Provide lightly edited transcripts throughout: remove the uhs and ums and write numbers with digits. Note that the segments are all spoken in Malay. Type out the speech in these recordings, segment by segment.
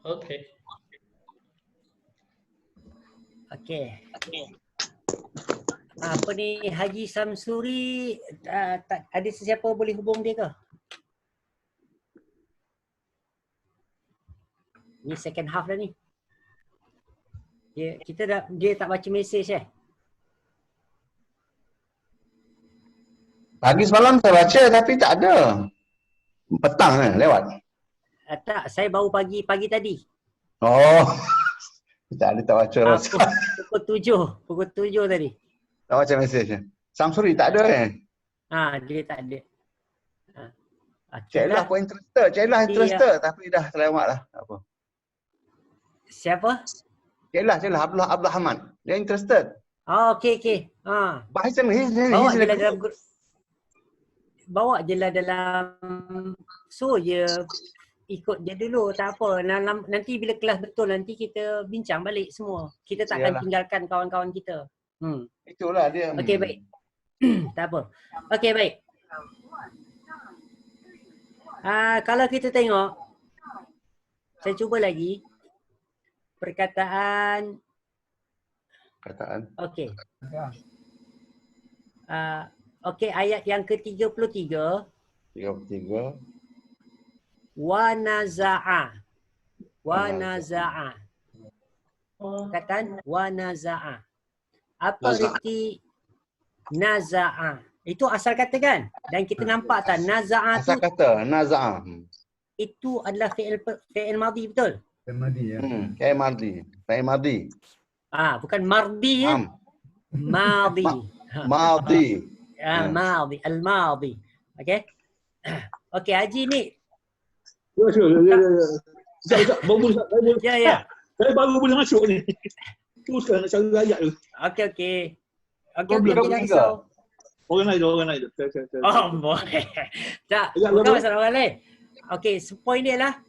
Okey. Okey. Apa ni Haji Samsuri, ada sesiapa boleh hubung dia ke? Ni second half dah ni. Dia tak baca mesej Pagi semalam saya baca tapi tak ada. Petang lewat. Tak, saya baru pagi tadi. Oh. Tak ada, tak baca rasa. Pukul 7 tadi. Tak baca mesej. Samsuri tak ada Dia tak ada. Cik Elah pun interested. Cik Elah interested tapi dah terlewat lah. Tak apa. Siapa? Cik Elah Abdul Hamad. Dia interested. Okey. But Bawa je lah dalam so je ikut dia dulu, tak apa. Nanti bila kelas betul nanti kita bincang balik semua. Kita takkan tinggalkan kawan-kawan kita. Itulah dia. Okey, baik. Tak apa. Okey, baik. Kalau kita tengok, saya cuba lagi perkataan. Okey. Okey, ayat yang ke-33. 33. Wa naza'a. Perkataan wa naza'a. Apa erti naza'a? Itu asal kata kan? Dan kita nampak tak naza'a tu? Asal kata naza'a. Itu adalah fi'il madhi, betul? Fi'il madhi ya. Fi'il madhi. Bukan mardi ya. Madhi. Madhi. Madhi, al-madhi. Okey. Okey, Haji ni. Sekejap, baru saya baru boleh masuk ni. Teruskan nak cari ayat tu. Okey. Okey, jangan risau. Orang lain. Oh, boleh. Tak, bukan masalah orang lain. Okey, poin dia lah,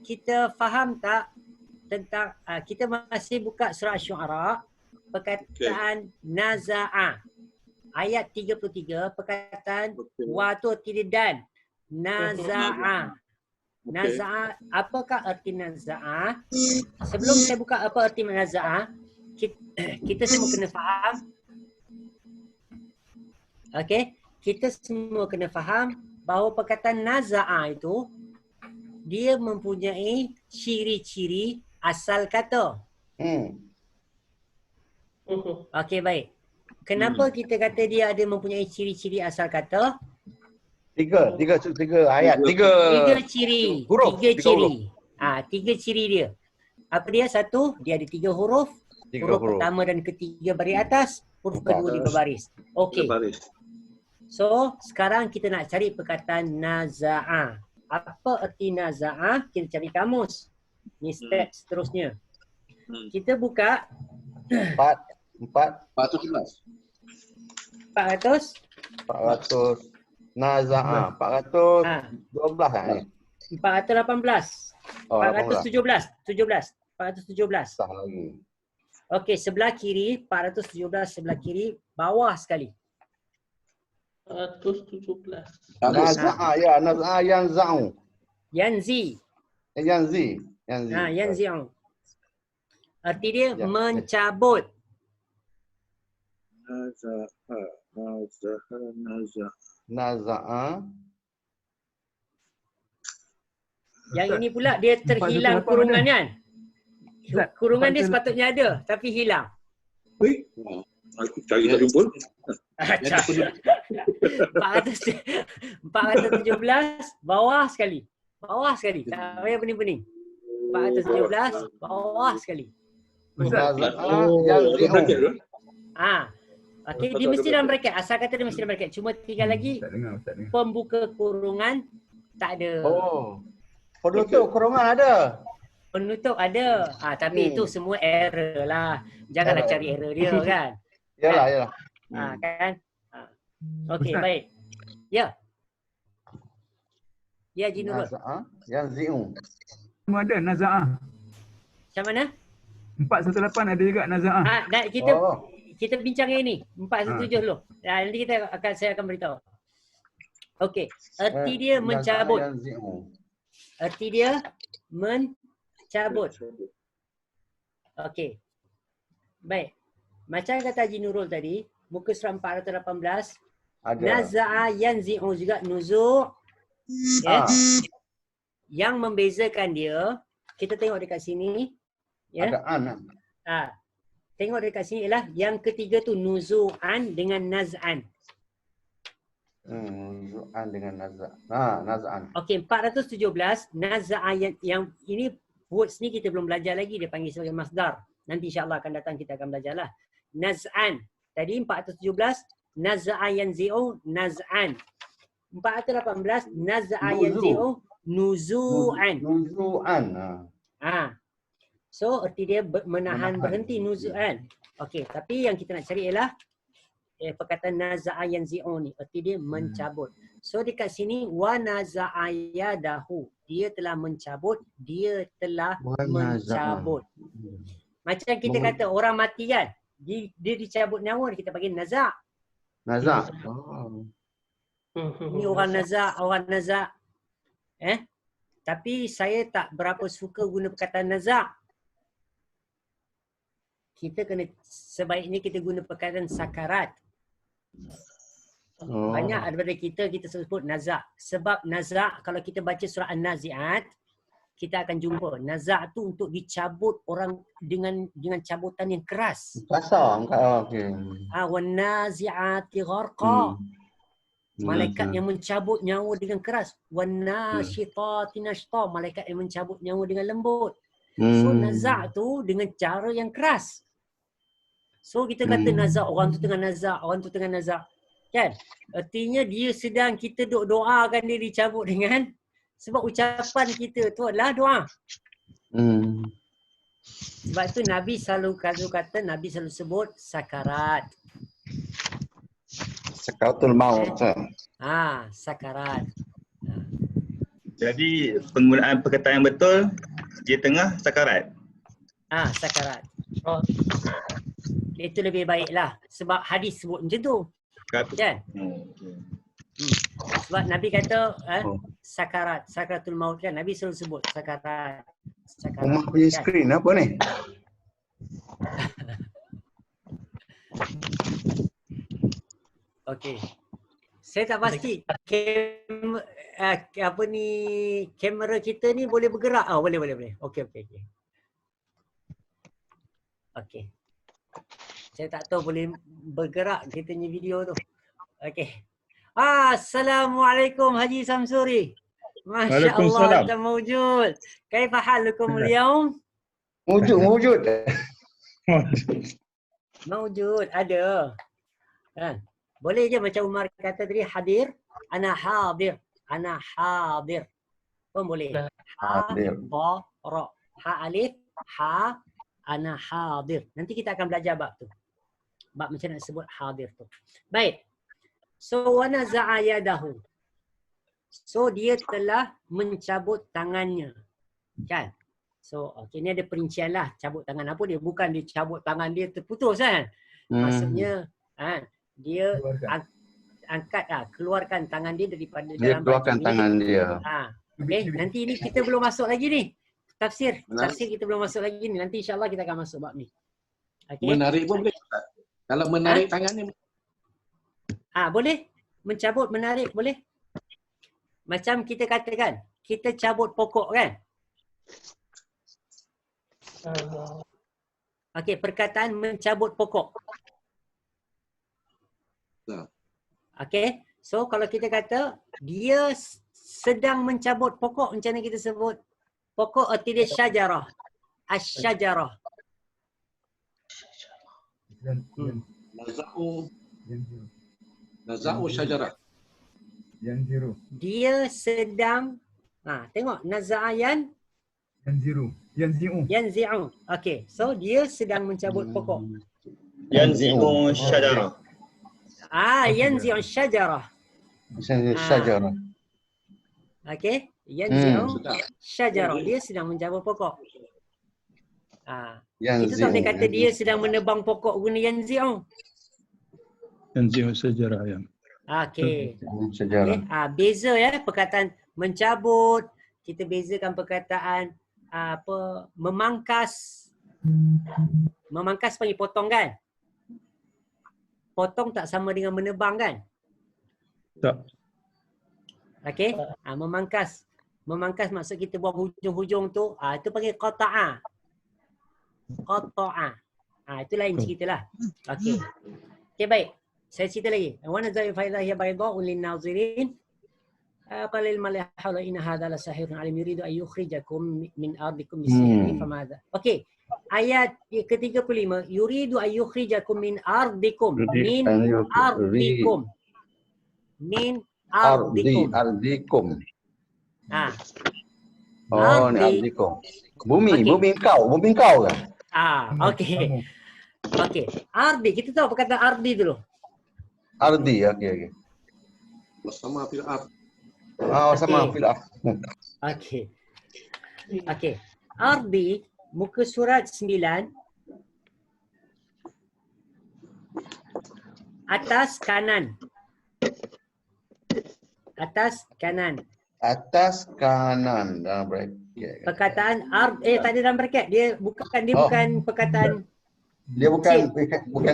kita faham tak tentang, kita masih buka surah Asy-Syu'ara, perkataan naza'a. Ayat 33, perkataan wa tu tidak dan. Naza'a. Naza'a, apakah erti naza'a? Sebelum saya buka apa erti naza'a, kita semua kena faham. Okey, kita semua kena faham bahawa perkataan naza'a itu dia mempunyai ciri-ciri asal kata. Okey, baik. Kenapa kita kata dia ada mempunyai ciri-ciri asal kata? Tiga ayat. Tiga ciri. Huruf. Tiga ciri dia. Apa dia? Satu, dia ada 3 huruf. Huruf pertama dan ketiga baris atas. Huruf kedua di berbaris. Okey. So, sekarang kita nak cari perkataan naza'a. Apa erti naza'a? Kita cari kamus. Ni step seterusnya. Kita buka 411. 400 naza'a 412 kan ni. 418. 417. 417. Sah lagi. Okey, sebelah kiri 417, sebelah kiri bawah sekali. 417. Naza'a yanza'u. Yanzi. Yanzi'u. Arti dia mencabut. Naza'a. Yang ini pula dia terhilang kurungan kan? Kurungan dia sepatutnya ada tapi hilang. Aku cari tak jumpa. 417 bawah sekali. Tak payah pening-pening. 417 bawah sekali. Okey, dia mesti dalam bracket. Asal kata dia mesti dalam bracket. Cuma tinggal lagi pembuka kurungan tak ada. Penutup kurungan ada. Penutup ada. Tapi itu semua error lah. Janganlah cari error dia kan. Yalah. Kan? Okey, baik. Ya. Ya, Haji Nurul. Yanzi'u. Semua ada naza'ah. Macam mana? 418 ada juga naza'ah. Kita bincang yang ini. 417 dulu. Nanti saya akan beritahu. Okey. Erti dia mencabut. Erti dia cabut. Okey. Baik. Macam kata Haji Nurul tadi, muka surat 418, Ada. naza'a yanzi'u juga nuzu'. Ya. Yang membezakan dia, kita tengok dekat sini. Ya. Ada an. Tengok dekat sini ialah yang ketiga tu nuzu'an dengan naz'an. Nuzu'an dengan naz'an. Okey, 417 naza'a yang ini words ni kita belum belajar lagi, dia panggil sebagai masdar. Nanti insya-Allah akan datang kita akan belajarlah. Naz'an. Tadi 417 naza'a yanzi'u naz'an. 418 naza'a yanzi'u nuzu'an. Nuzu'an. So erti dia menahan berhenti nuzu'an. Okey, tapi yang kita nak cari ialah perkataan naza'a yanzi'u ni, erti dia mencabut. So dekat sini wa naza'a yadahu, dia telah mencabut, dia telah mencabut. Macam kita kata orang mati kan, dia dicabut nyawa, kita panggil naza'. Naza'. Ini orang naza'. Tapi saya tak berapa suka guna perkataan naza'. Kita kena, sebaiknya kita guna perkataan sakarat. Banyak daripada kita sebut naza'. Sebab naza' kalau kita baca surah An-Nazi'at, kita akan jumpa naza' tu untuk dicabut orang dengan cabutan yang keras. Kasar. Okey. Wan nazi'ati gharqa. Malaikat yang mencabut nyawa dengan keras. Wan nasyitati nashta. Malaikat yang mencabut nyawa dengan lembut. So naza' tu dengan cara yang keras. So kita kata naza', orang tu tengah naza', orang tu tengah naza'. Kan? Artinya dia sedang kita doakan dia dicabut dengan, sebab ucapan kita tu adalah doa. Sebab tu Nabi selalu kata, Nabi selalu sebut sakarat. Sakaratul maut. Sakarat. Jadi penggunaan perkataan yang betul, dia tengah sakarat. Sakarat. Itu lebih baiklah. Sebab hadis sebut macam tu. Kan? Sebab Nabi kata sakaratul maut kan. Nabi selalu sebut sakarat. Rumah punya skrin apa ni? Okey. Saya tak pasti kamera kita ni boleh bergerak. Boleh. Okey. Okey. Saya tak tahu boleh bergerak kita punya video tu. Okey. Assalamualaikum Haji Samsuri. Masya Allah, kita mawjud. Kaifa halukum al-yawm? Mawjud. Mawjud, ada. Kan? Boleh je macam Umar kata tadi, hadir. Ana hadir. Pun boleh. Hadir. Ra. Ha alif, ha, ana hadir. Nanti kita akan belajar bab tu. Bab macam nak sebut hadir tu. Baik. So, wa naza'a yadahu. So, dia telah mencabut tangannya. Kan? So, ni ada perincian lah. Cabut tangan apa dia. Bukan dia cabut tangan dia terputus kan. Maksudnya, dia angkat keluarkan tangan dia daripada dia dalam keluarkan tangan dia. Okey, nanti ini kita belum masuk lagi ni. Tafsir kita belum masuk lagi ni. Nanti insya-Allah kita akan masuk bab ni. Okey. Menarik pun boleh. Kalau menarik tangan ni boleh. Mencabut, menarik boleh. Macam kita katakan, kita cabut pokok kan? Okey, perkataan mencabut pokok. Okey, so kalau kita kata dia sedang mencabut pokok, macam mana kita sebut? Pokok arti dia syajarah. Asy-syajarah. Naza'u syajarah. Yanziru. Dia sedang tengok naza'ayan yanzi'u. Okey, so dia sedang mencabut pokok. Yanzi'u syajarah. Yanzi'u syajarah. Syajarah. Okey, yanzi'u syajarah. Dia sedang mencabut pokok. Kita tak boleh kata dia sedang menebang pokok guna yanzi'u. Yanzi'u syajarah ya. Okey. Syajarah. Beza ya perkataan mencabut, kita bezakan perkataan memangkas panggil potong kan? Potong tak sama dengan menebang kan? Tak. Okey? Memangkas maksud kita buang hujung-hujung tu, itu panggil qata'a. Qata'a. Itu lain cerita lah. Okey. Okey, baik. Saya cerita lagi. Wa nazai fa idza hiya baydha'u lin-nazirin. قال الملأ حول إن هذا لساحر عليم يريد أن يخرجكم من أرضكم بسحره فماذا. Okey. Ayat ke-35, yuridu an yukhrijakum min ardikum. Min ardikum. Min ardikum. Ardikum. Oh, ni ardikum. Bumi kau kan? Okey. Okey. Ardi, kita tahu perkataan ardi dulu. Ardi, okey. Sama fil ard. Sama fil ard. Okey. Okey. Ardi, muka surat 9. Atas kanan. Atas kanan. Atas kanan dalam bracket. Perkataan ard tak ada dalam bracket. Dia bukan perkataan. Dia bukan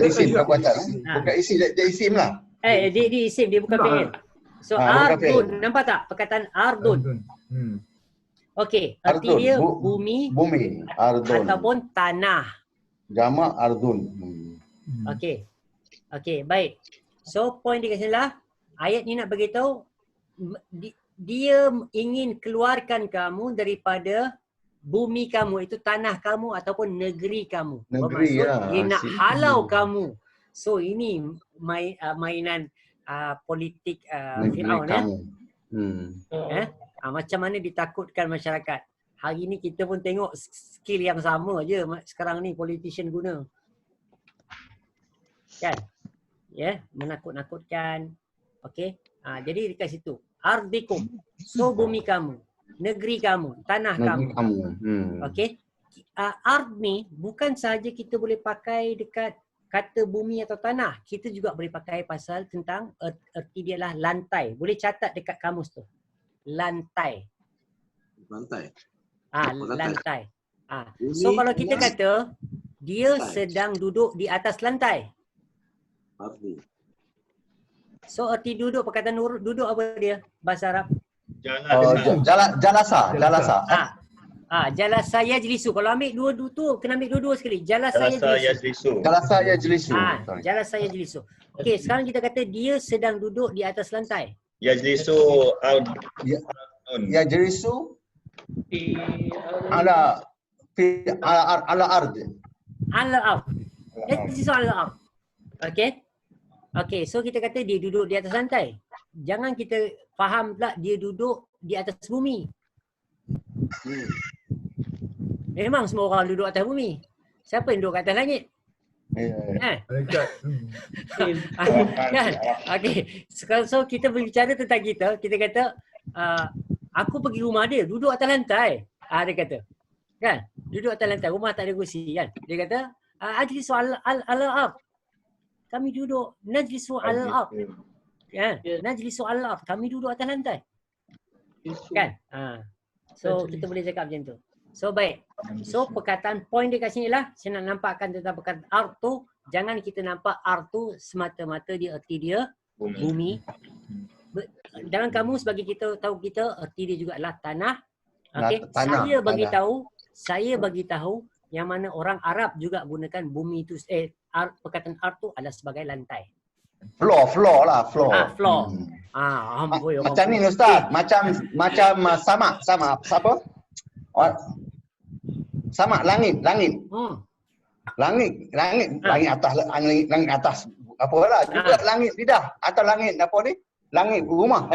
isim perbuatan. Bukan isim, dia isim lah. Dia isim, dia bukan fi'il. So ardun, nampak tak perkataan ardun? Okey, arti dia bumi ardun ataupun tanah. Jamak ardun. Okey. Okey, baik. So point dia kat sini lah, ayat ni nak beritahu dia ingin keluarkan kamu daripada bumi kamu, itu tanah kamu ataupun negeri kamu. Negeri lah. Dia nak halau kamu. So ini mainan politik Firaun macam mana ditakutkan masyarakat. Hari ni kita pun tengok skill yang sama je sekarang ni politician guna. Kan? Menakut-nakutkan. Okey. Jadi dekat situ. Ardikum. So bumi kamu, negeri kamu, tanah kamu. Okey. Ard ni bukan sahaja kita boleh pakai dekat kata bumi atau tanah, kita juga boleh pakai pasal tentang erti dia lah lantai. Boleh catat dekat kamus tu. Lantai. Lantai. So kalau kita kata dia sedang duduk di atas lantai. So erti duduk, perkataan duduk apa dia bahasa Arab? Jalasa. Jalasa yajlisu. Kalau ambil dua-dua tu, kena ambil dua-dua sekali. Jalasa yajlisu. Jalasa yajlisu. Okey, sekarang kita kata dia sedang duduk di atas lantai. Yajlisu ardun. Yajlisu ala ard. Ala ard. Yajlisu ala ard. Okey, so kita kata dia duduk di atas lantai. Jangan kita faham pula dia duduk di atas bumi. Memang semua orang duduk atas bumi. Siapa yang duduk kat atas langit? Kan? Okey. So kita berbicara tentang kita kata aku pergi rumah dia, duduk atas lantai. Dia kata. Kan? Duduk atas lantai, rumah tak ada kursi kan. Dia kata, ajlisu al-ard. Kami duduk najlisu al-ard. Kan? Najlisu al-ard. Kami duduk atas lantai. Kan? So kita boleh cakap macam tu. So baik. So perkataan point dia kat sini lah, saya nak nampakkan tentang perkataan ard tu, jangan kita nampak ard tu semata-mata dia erti dia bumi. Dalam kamu sebagai kita tahu kita erti dia juga adalah tanah. Okey. Saya bagi tahu yang mana orang Arab juga gunakan bumi tu perkataan ard tu adalah sebagai lantai. Floor. Floor. Macam ni Ustaz, macam sama apa? Sama langit. Langit atas. Apalah juga langit lidah atau langit apa ni? Langit rumah.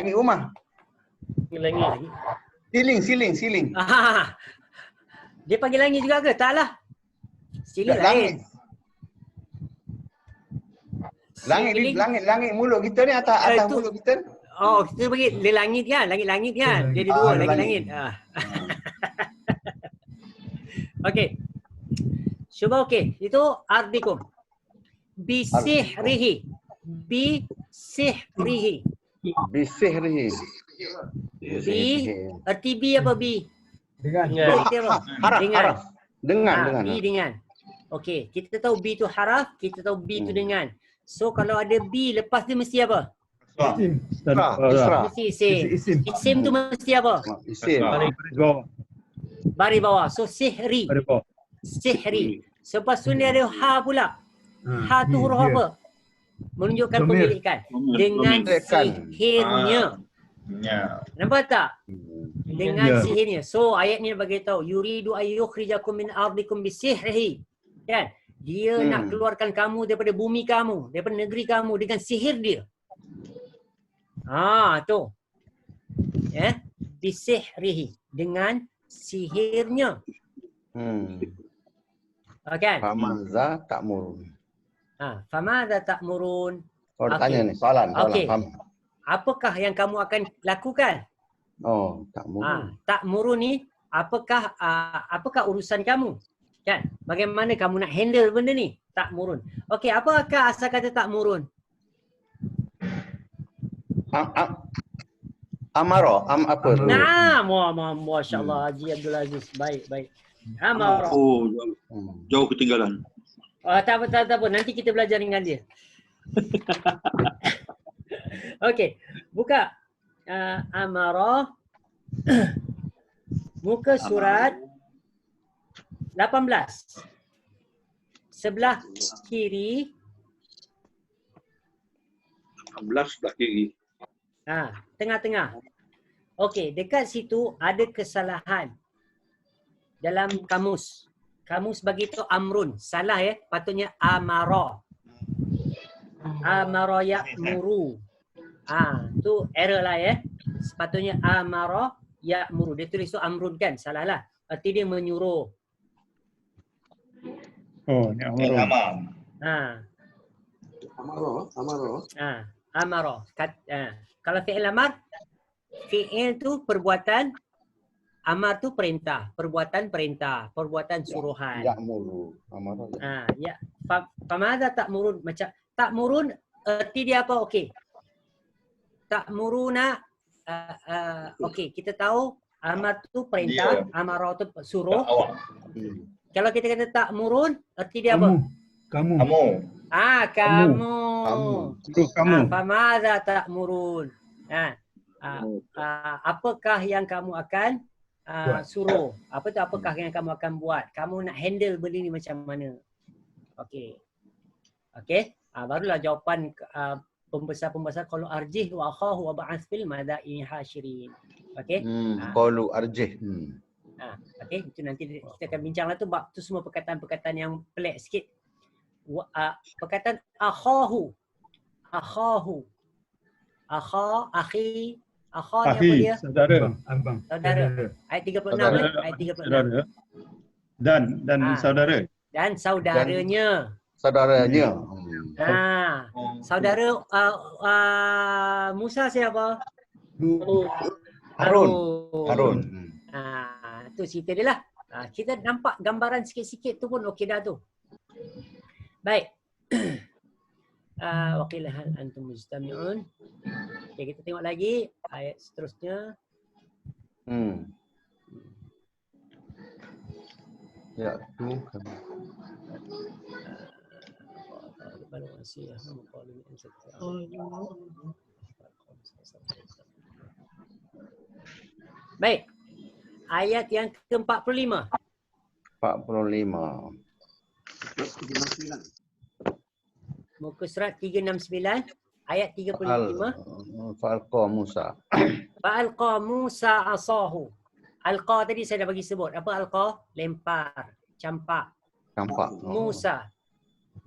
Siling. Dia panggil langit juga ke? Taklah. Siling lain. Langit mulut kita ni atas mulut kita. Oh, kita bagi dia langit kan? Langit kan? Dia ada dua langit. Okey. Cuba okey. Itu ardikum. Bisihrihi. Bi, erti bi apa bi? Dengan. Kita apa? Haraf, Dengan. haraf. Dengan. B dengan. Okey, kita tahu B tu haraf, kita tahu B tu dengan. So kalau ada B lepas dia mesti apa? Isim. Isra. Mesti isim. Isim. Isim tu mesti apa? Isim. Baris bawah. So sihri. Baris bawah. Sihri. So lepas tu ni ada ha pula. Ha tu huruf Dia. apa? Menunjukkan Domir. pemilikan. Dengan sihirnya. Ya. Nampak tak? Dengan Ya. sihirnya. So ayat ni bagi tahu yuridu ayyukhrijakum min ardikum bisihrihi. Kan? Dia nak keluarkan kamu daripada bumi kamu, daripada negeri kamu dengan sihir dia. Tu. Ya, bisihrihi, dengan sihirnya. Kan? Famaza ta'murun. Famadza ta'murun? Oh, tanya ni, soalan. Okey. Faham. Apakah yang kamu akan lakukan? Oh, ta'murun. Ta'murun ni apakah urusan kamu? Kan? Bagaimana kamu nak handle benda ni? Ta'murun. Okey, apakah asal kata ta'murun? Amaro, apa tu? Naam, masya-Allah Haji Abdul Aziz. Baik. Amara. Oh, jauh ketinggalan. Tak apa. Nanti kita belajar dengan dia. Okey, buka Amara. Muka surat 18. Sebelah kiri. 18 sebelah kiri. Tengah-tengah. Okey, dekat situ ada kesalahan dalam kamus. Kamus bagi tu amrun. Salah ya, patutnya amara. Amara ya'muru. Tu error lah ya. Sepatutnya amara ya'muru. Dia tulis tu amrun kan? Salah lah. Arti dia menyuruh. Oh, ni Amaro. Amara. Kalau fi'il amar, fi'il tu perbuatan, amar tu perintah, perbuatan perintah, perbuatan suruhan. Ya'muru. Amaro. Ya. Famadza ta'murun? Macam ta'murun erti dia apa? Okey. Ta'muruna okey, kita tahu amar tu perintah, amara tu suruh. Kalau kita kata ta'murun, erti dia apa? Kamu. Kamu. Kamu. Famadza ta'murun? Apakah yang kamu akan suruh? Apakah yang kamu akan buat? Kamu nak handle benda ni macam mana? Okey. Barulah jawapan pembesar-pembesar qalu arjih wa akhahu wa ba'ath fil madaini hasyirin. Okey. Qalu arjih. Okey, itu nanti kita akan bincang lah tu bab tu semua perkataan-perkataan yang pelik sikit. Perkataan akhahu. Akhi ni apa dia? Saudara. Saudara. Ayat 36 ayat 36. Dan saudara. Dan saudaranya. Saudaranya. Saudara Musa siapa? Harun. Tu cerita dia lah. Kita nampak gambaran sikit-sikit tu pun okey dah tu. Baik. Waqila hal antum mujtami'un. Okey, kita tengok lagi ayat seterusnya. Ya, tu. Baik. Ayat yang ke-45. 45. Muka surat 369 ayat 35. Fa'alqa Musa. Fa'alqa Musa asahu. Alqa tadi saya dah bagi sebut. Apa alqa? Lempar, campak. Musa.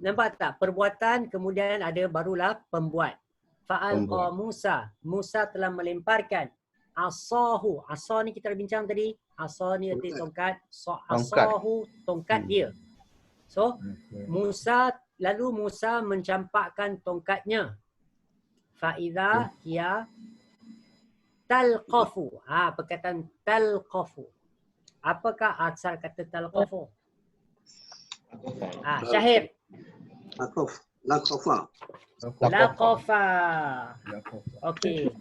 Nampak tak? Perbuatan kemudian ada barulah pembuat. Fa'alqa Musa. Musa telah melemparkan asahu. Asa ni kita dah bincang tadi. Asa ni arti tongkat. Asahu tongkat dia. So Musa mencampakkan tongkatnya. Fa'idha hiya talqafu. Perkataan talqafu. Apakah asal kata talqafu? Syahid. Laqafa. Okey.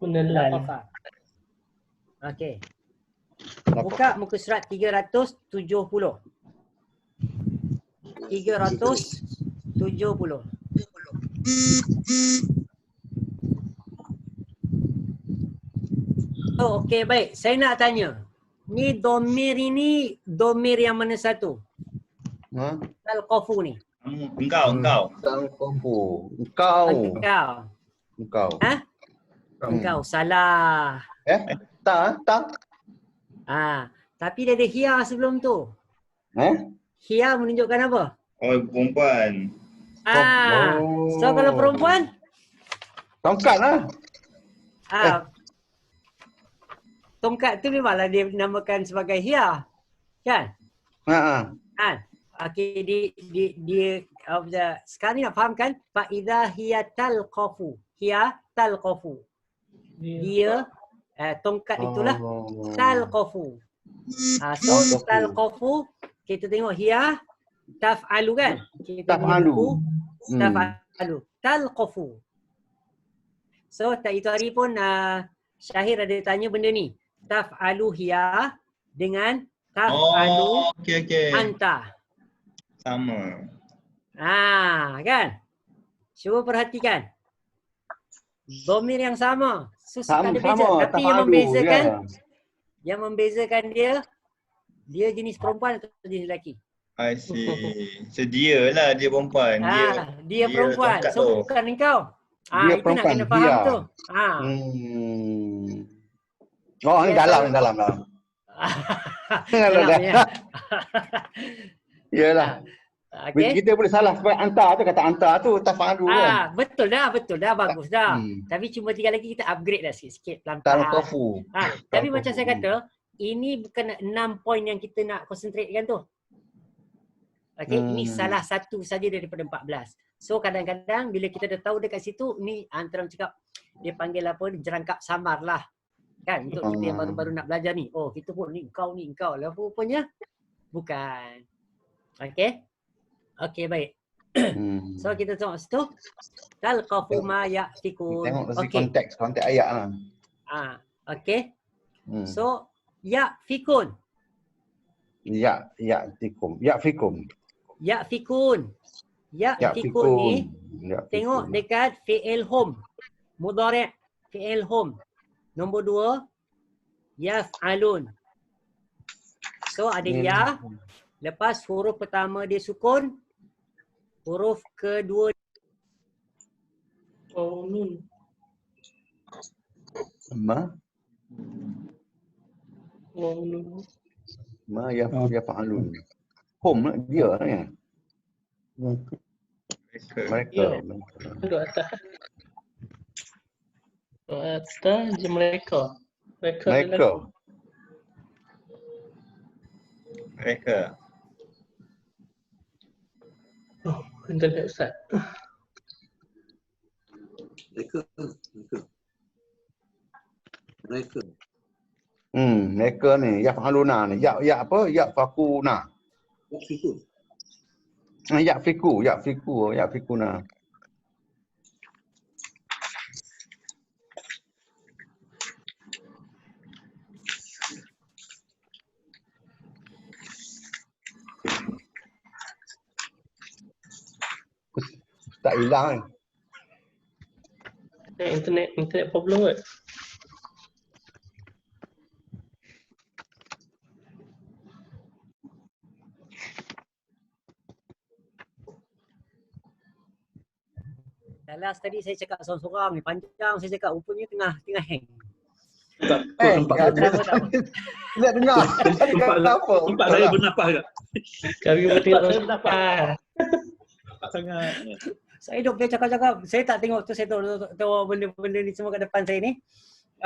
Menelan. Latafa. Okey. Buka muka surat 370. 370. Oh, okey, baik. Saya nak tanya. Ni domir ini domir yang mana satu? Ha? Engkau. Engkau. Engkau. Ha? Engkau salah. Tak. Tapi dia ada hia sebelum tu. Eh? Hia menunjukkan apa? Oh, perempuan. So kalau perempuan? Tongkat lah. Tongkat tu memanglah dia dinamakan sebagai hia. Kan? Okey, dia sekarang ni nak fahamkan fa idza hiya talqafu. Hiya talqafu. Dia tongkat itulah talqafu. So talqafu kita tengok hiya taf'alu kan? Kita Taf'alu. Taf'alu. Talqafu. So itu hari pun Syahir ada tanya benda ni. Taf'alu hiya dengan taf'alu anta. Sama. Kan? Cuba perhatikan. Dhamir yang sama. So, ada beza. Tapi yang membezakan dia jenis perempuan atau jenis lelaki. I see. Sedia lah dia perempuan. Dia perempuan. So bukan engkau. Dia itu nak kena faham tu. Oh, ni dalam. Dalam ya. Yalah. Okay. Kita boleh salah sebab anta tu kata anta tu taf'alu kan. Betul dah, bagus dah. Tapi cuma tinggal lagi kita upgrade dah sikit-sikit pelan-pelan. Talqafu. Tapi macam saya kata, ini bukan 6 poin yang kita nak concentratekan tu. Okey, ini salah satu saja daripada 14. So kadang-kadang bila kita dah tahu dekat situ, ni antara cakap dia panggil apa, jerangkap samar lah. Kan untuk kita yang baru-baru nak belajar ni. Oh, kita pun ni engkau. Lah rupanya bukan. Okey, baik. So kita tengok situ. Talqafu ma ya'fikun. Tengok konteks ayat lah. Okey. So ya'fikun. Ya'fikum. Ya'fikun ni tengok dekat fi'il hum. Mudhari' fi'il hum. Nombor 2 yaf'alun. So ada ya. Lepas huruf pertama dia sukun, huruf kedua nun. Ma yaf'alun. Hum dia kan. Mereka. Duduk atas. Atas je mereka. Oh, internet Ustaz. Mereka ni yaf'aluna ni. Ya apa? Ya'fakuna. Ya'fikuna. Tak hilang ni. Internet problem kot. Last tadi saya cakap sorang-sorang ni panjang, saya cakap rupanya tengah hang. Tak dengar. Tempat saya bernafas tak? Kami bernafas. Sangat. Saya duduk dia cakap-cakap, saya tak tengok tu, saya tahu benda-benda ni semua kat depan saya ni.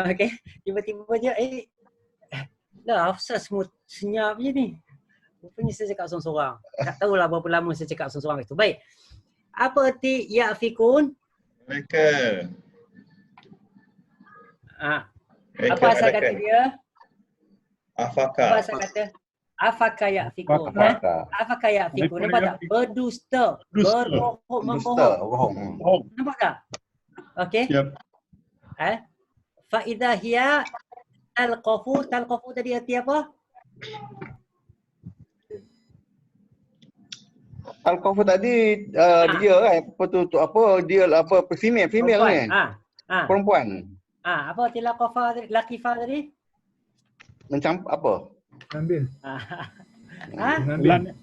Okey, tiba-tiba je dah afsal semua senyap je ni. Rupanya saya cakap sorang-sorang. Tak tahulah berapa lama saya cakap sorang-sorang itu. Baik. Apa erti ya'fikun? Mereka. Apa asal kata dia? Afaka. Apa asal kata? Afaka ya'fikun. Afaka ya'fikun. Nampak tak? Berdusta. Berbohong. Nampak tak? Okey. fa idza hiya talqafu tadi arti apa? Al-Qafu tadi dia apa female ni. Perempuan. Apa arti laqifa tadi? Macam apa? Ambil. Mengambil.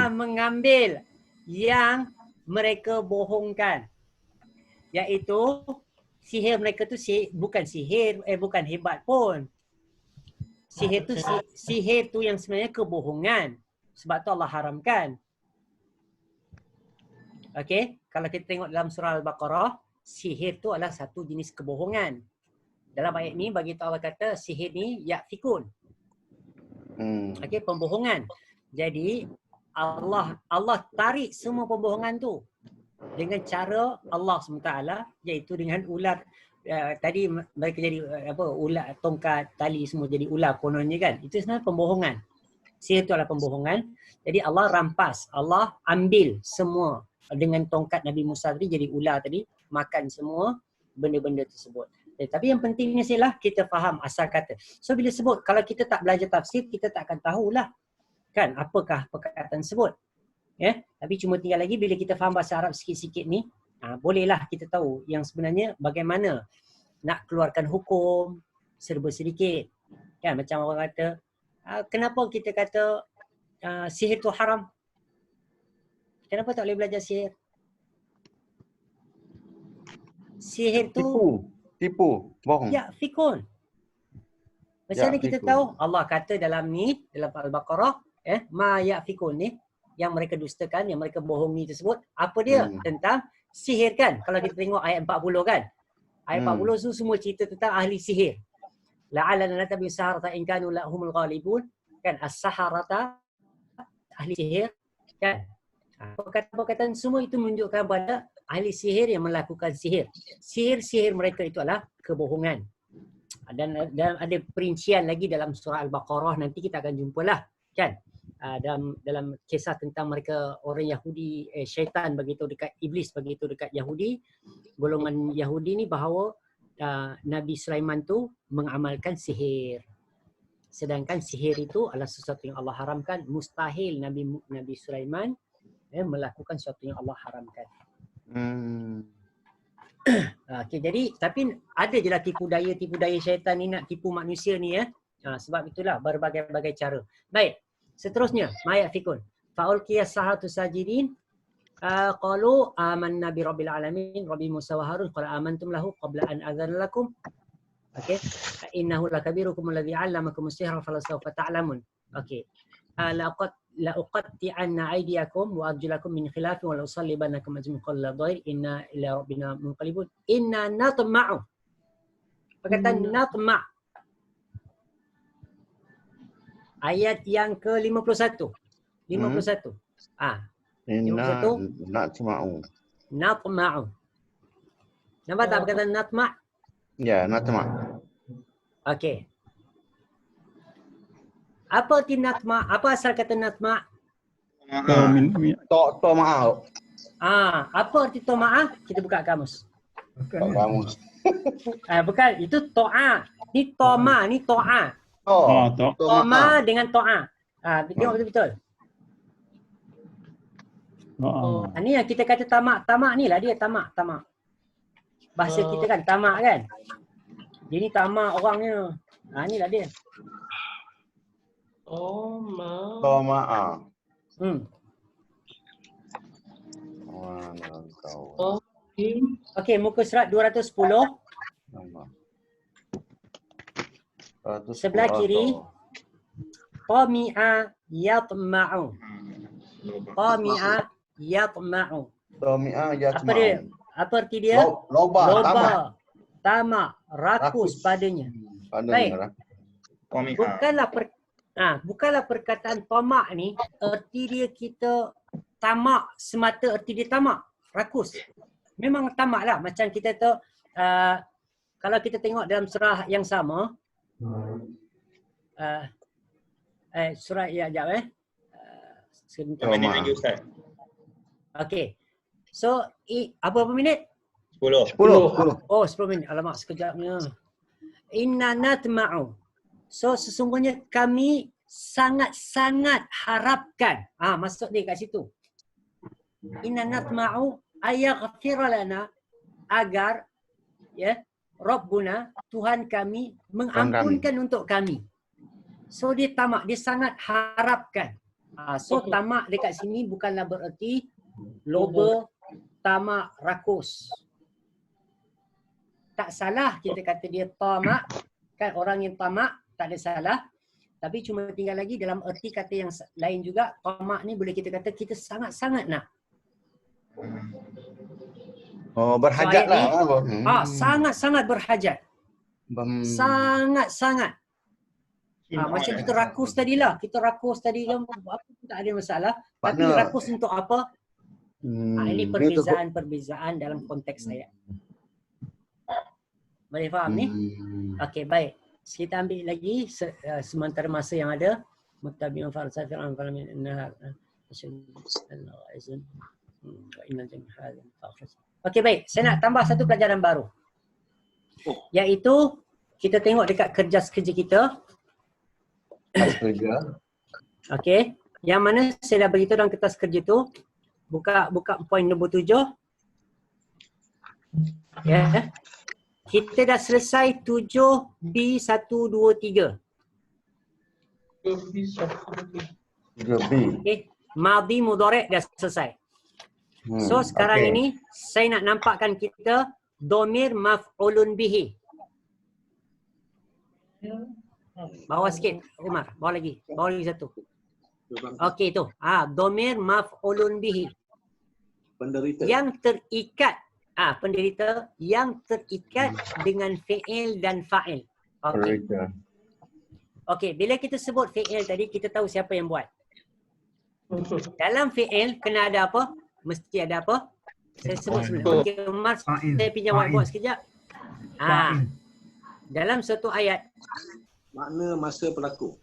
Mengambil yang mereka bohongkan. Iaitu sihir mereka tu bukan hebat pun. Sihir tu yang sebenarnya kebohongan. Sebab tu Allah haramkan. Okey, kalau kita tengok dalam surah Al-Baqarah, sihir tu adalah satu jenis kebohongan. Dalam ayat ni bagi Allah kata sihir ni yakfikun. Okey, pembohongan. Jadi Allah tarik semua pembohongan tu dengan cara Allah SWT, iaitu dengan ular. Tadi mereka jadi ular, tongkat, tali semua jadi ular kononnya kan. Itu sebenarnya pembohongan. Sihir tu adalah pembohongan. Jadi Allah rampas, Allah ambil semua dengan tongkat Nabi Musa tadi jadi ular tadi, makan semua benda-benda tersebut. Tapi yang pentingnya ialah kita faham asal kata. So bila sebut, kalau kita tak belajar tafsir, kita tak akan tahulah kan apakah perkataan tersebut. Tapi cuma tinggal lagi bila kita faham bahasa Arab sikit-sikit ni, bolehlah kita tahu yang sebenarnya bagaimana nak keluarkan hukum serba sedikit. Kan macam orang kata, kenapa kita kata sihir tu haram? Kenapa tak boleh belajar sihir? Sihir tu tipu, bohong. Ya, fikun. Macam mana kita tahu? Allah kata dalam Al-Baqarah, ma ya'fikun ni, yang mereka dustakan, yang mereka bohongi tersebut, apa dia? Tentang sihir kan? Kalau kita tengok ayat 40 kan? Ayat 40 tu semua cerita tentang ahli sihir. La'alana natabi saharata in kanu lahumul ghalibun. Kan? As-saharata, ahli sihir. Kan? Perkataan semua itu menunjukkan pada ahli sihir yang melakukan sihir. Sihir mereka itu adalah kebohongan. Dan ada perincian lagi dalam surah Al-Baqarah, nanti kita akan jumpalah kan. Dalam kisah tentang mereka orang Yahudi, syaitan begitu dekat iblis begitu dekat Yahudi, golongan Yahudi ni bahawa Nabi Sulaiman tu mengamalkan sihir. Sedangkan sihir itu adalah sesuatu yang Allah haramkan, mustahil Nabi Sulaiman melakukan sesuatu yang Allah haramkan. Okay, jadi tapi ada je lah tipu daya syaitan ni nak tipu manusia ni sebab itulah berbagai-bagai cara. Baik, seterusnya mayat fikun. Fa'ulqiya as-saharatu sajidin qalu amanna bi rabbil alamin rabbi Musa wa Harun qala amantum lahu qabla an adzana lakum. Okey, innahu lakabirukum alladhi 'allamakum as-sihra falasawfa ta'lamun. Okey. La uqatti'anna aydiyakum wa arjulakum min khilafin wa la usallibannakum ajma'in qala dhair inna ila rabbina munqalibun. Inna natma'u. Perkataan natma'. Ayat yang ke-51. 51. 51. Natma'u. Natma'u. Nampak tak perkataan natma'? Ya, natma'. Okey. Apa arti natma'? Apa asal kata natma'? Toma'ah. Apa arti toma'ah? Kita buka kamus. Kamus. Bukan, itu to'a. Ni toma, ni to'a. Toma dengan to'a. Tengok betul-betul. Ni yang kita kata tamak. Tamak ni lah dia, tamak. Bahasa kita kan, tamak kan? Dia ni tamak orangnya. Ni lah dia. Toma'ah. Okey, muka surat 210. Sebelah kiri. Tami'a yatma'u. Tami'a yatma'u. Apa dia? Apa arti dia? Loba. Tamak. Rakus padanya. Baik. Bukanlah perkataan tamak ni erti dia kita tamak semata erti dia tamak, rakus. Memang tamak lah macam kita tu kalau kita tengok dalam surah yang sama surah sebentar. Minit lagi Ustaz. Okey. So berapa minit? 10. Oh 10 minit. Alamak sekejapnya. Inna natma'u. So sesungguhnya kami sangat-sangat harapkan. Masuk dia kat situ. Inna natma'u ayaghfira lana, agar Rabbuna, Tuhan kami mengampunkan untuk kami. So dia tamak, dia sangat harapkan. So tamak dekat sini bukanlah bererti loba, tamak, rakus. Tak salah kita kata dia tamak, kan orang yang tamak tak ada salah. Tapi cuma tinggal lagi dalam erti kata yang lain juga, tamak ni boleh kita kata kita sangat-sangat nak. Oh, berhajat So, lah. Sangat-sangat berhajat. Sangat-sangat. Macam kita rakus tadi lah. Kita rakus tadi kan, apa pun tak ada masalah. Tapi rakus untuk apa? Ini perbezaan dalam konteks saya. Boleh faham ni? Okey, baik. Kita ambil lagi sementara masa yang ada. Muttabi'un farsafi'un falamin nahar. Okey, baik. Saya nak tambah satu pelajaran baru. Iaitu kita tengok dekat kerja kita. Kerja. Okey. Yang mana saya dah beritahu dalam kertas kerja tu. Buka poin nombor 7. Ya. Kita dah selesai 7B123. 3B. Okey. Madhi mudhari' dah selesai. So sekarang ini saya nak nampakkan kita domir maf'ulun bihi. Bawa sikit Umar, bawa lagi satu. Okey tu. Domir maf'ulun bihi. Penderita. Yang terikat penderita yang terikat dengan fi'il dan fa'il. Okey. Okey, bila kita sebut fi'il tadi kita tahu siapa yang buat. Dalam fi'il kena ada apa? Mesti ada apa? Saya sebut sebelum. Okey, Umar, saya pinjam whiteboard sekejap. Dalam satu ayat. Makna masa pelaku.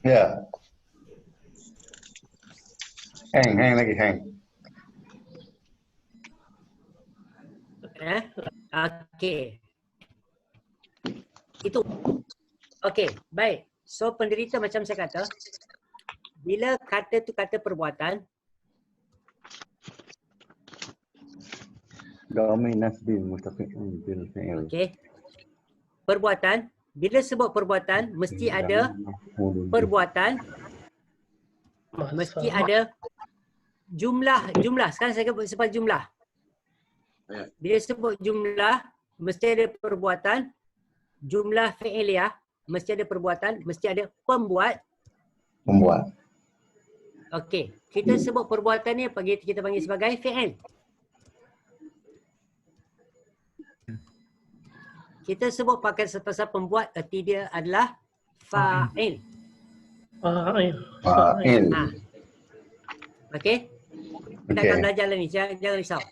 Ya. Hang lagi. Okey. Itu. Okey, baik. So penderita macam saya kata, bila kata tu kata perbuatan, okey. Perbuatan, bila sebut perbuatan mesti ada perbuatan, mesti ada jumlah. Sekarang saya sebut jumlah. Bila sebut jumlah mesti ada perbuatan, jumlah fi'iliyah mesti ada perbuatan, mesti ada pembuat. Okey, kita sebut perbuatan ni kita panggil sebagai fi'il. Kita sebut pakai pasal pembuat, erti dia adalah fa'il. Okey? Kita akan belajar ni, jangan risau.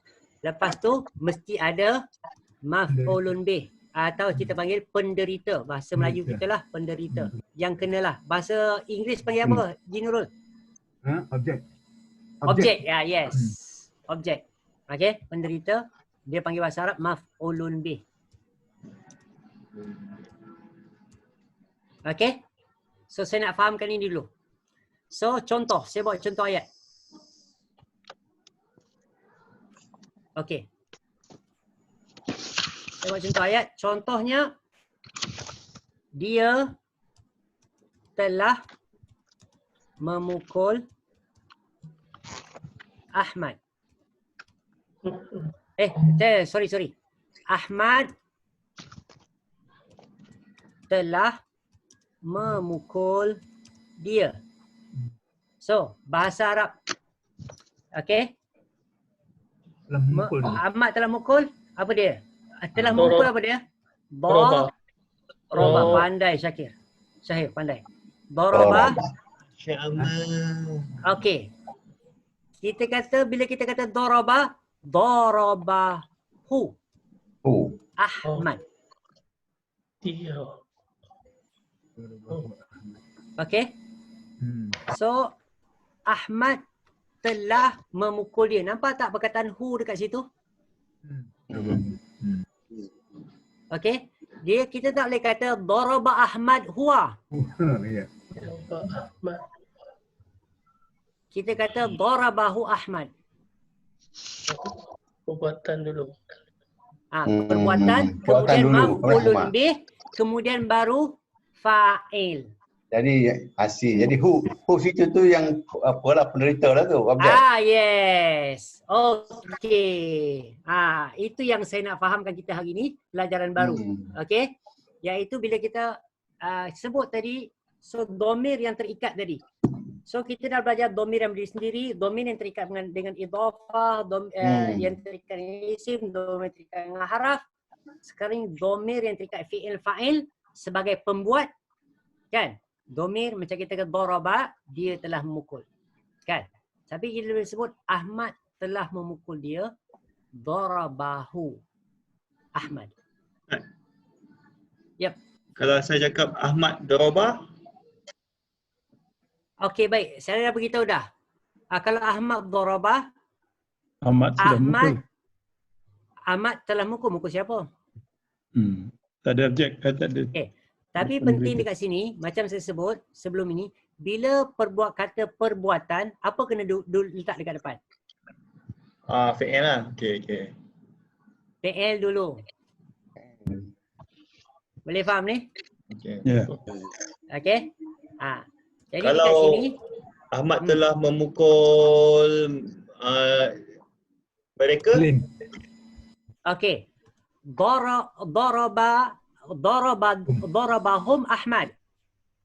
Lepas tu mesti ada maf'ulun bih atau kita panggil penderita. Bahasa Melayu kita lah penderita. Yang kenalah. Bahasa Inggeris panggil apa? Jinurul? Objek. Ya, yes. Objek. Okey, penderita dia panggil bahasa Arab maf'ulun bih. Okey? So saya nak fahamkan ini dulu. So contoh, saya buat contoh ayat. Okey. Saya buat contoh ayat. Contohnya, dia telah memukul Ahmad. Sorry. Ahmad telah memukul dia. So, bahasa Arab. Okey? Ahmad telah mukul, apa dia? Telah mukul apa dia? Daraba. Pandai Syakir. Syahir pandai. Daraba. Okey. Kita kata, bila kita kata daraba, darabahu. Ahmad. Dia. Okey. So, Ahmad telah memukul dia. Nampak tak perkataan hu dekat situ? Okey. kita tak boleh kata daraba Ahmad huwa. Ya. Ahmad. Kita kata darabahu Ahmad. Perbuatan dulu. Perbuatan, Perbuatan kemudian dulu, maf'ulun Ahmad. bih, kemudian baru fa'il. Jadi hasil. Jadi who situ tu yang apalah penderita lah tu, objek. Yes. Okey. Itu yang saya nak fahamkan kita hari ni, pelajaran baru. Okey. Iaitu bila kita sebut tadi, so domir yang terikat tadi. So kita dah belajar domir yang berdiri sendiri, domir yang terikat dengan idhafah, yang terikat dengan isim, domir yang terikat dengan haraf. Sekarang domir yang terikat fi'il fa'il sebagai pembuat, kan? Domir macam kita kata daraba, dia telah memukul. Kan? Tapi kita boleh sebut Ahmad telah memukul dia, darabahu Ahmad. Yep. Kalau saya cakap Ahmad daraba, okey, baik. Saya dah beritahu dah. Kalau Ahmad daraba, Ahmad sudah mukul. Ahmad telah mukul siapa? Tak ada objek, tak ada. Okay. Tapi penting dekat sini, macam saya sebut sebelum ini, bila kata perbuatan, apa kena letak dekat depan? fi'il lah. Okey. PL dulu. Boleh faham ni? Okey. Ya. Okey? Jadi Kalau dekat sini, Ahmad telah memukul mereka, Lin. okey. Darabahum Ahmad.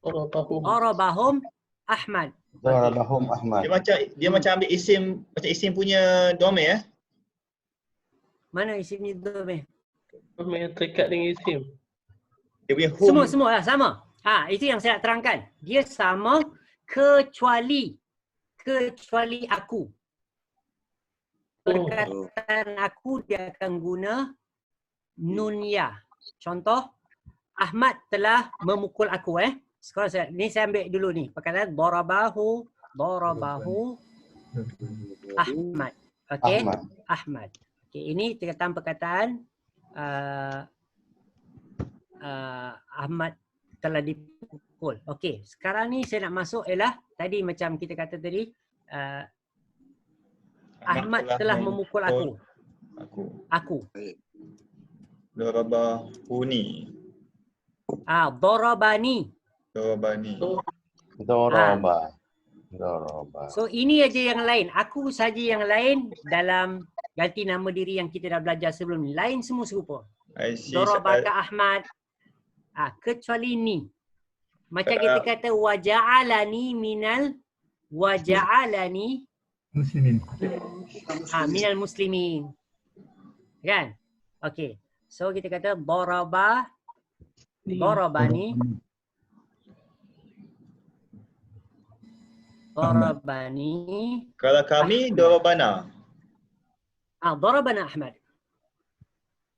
Darabahum Ahmad. Darabahum Ahmad. dia macam ambil isim, macam isim punya domir Mana isim ni tu? Domir yang terikat dengan isim. Dia punya home. Semua lah sama. Itu yang saya nak terangkan. Dia sama kecuali aku. Perkataan aku dia akan guna nun ya. Contoh, Ahmad telah memukul aku. Sekarang saya ambil dulu ni. Perkataan darabahu Ahmad. Okey? Ahmad. Okey, ini perkataan Ahmad telah dipukul. Okey, sekarang ni saya nak masuk ialah tadi macam kita kata tadi Ahmad telah memukul aku. Darabahuni. Darabani. Daraba. So ini aja yang lain. Aku saja yang lain dalam ganti nama diri yang kita dah belajar sebelum ni. Lain semua serupa. Darabaka Ahmad. Kecuali ni. Macam kita kata waja'alani Muslimin. minal muslimin. Kan? Okey. So kita kata darabani. Kalau kami darabana. Darabana Ahmad.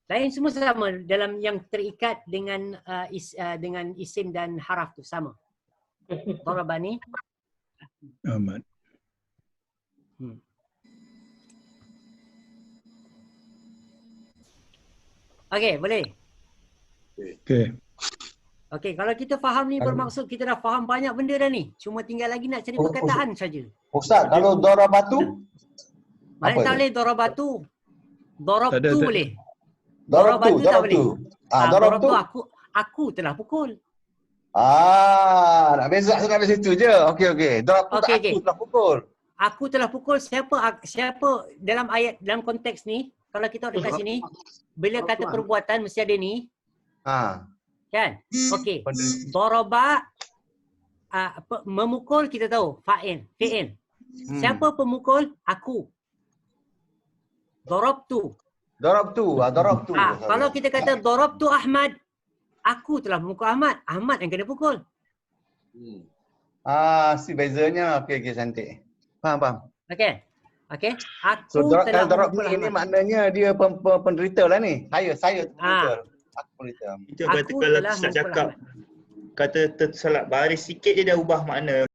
Lain semua sama dalam yang terikat dengan isim dan haraf tu sama. Darabani Ahmad. Okey, boleh. Okey, kalau kita faham ni bermaksud kita dah faham banyak benda dah ni. Cuma tinggal lagi nak cari perkataan saja. Ustaz, kalau darabatu? Mana tak boleh darabatu. Darabtu boleh. Darabtu. Darabtu aku telah pukul. Nak beza sampai situ je. Okey. Darabtu aku telah pukul. Aku telah pukul siapa dalam ayat, dalam konteks ni, kalau kita dekat sini, bila kata perbuatan mesti ada ni. Kan? Okey. Daraba memukul kita tahu fa'il. Siapa pemukul? Aku. Darabtu. Kalau kita kata darabtu Ahmad, aku telah memukul Ahmad. Ahmad yang kena pukul. Si bezanya. Okey, cantik. Faham. Okey. Aku telah memukul Ahmad. Ini Ahmad. maknanya dia penderita lah ni. Saya penderita. Aku penderita. Itu berarti kalau nak cakap kata tersalat baris sikit je dah ubah makna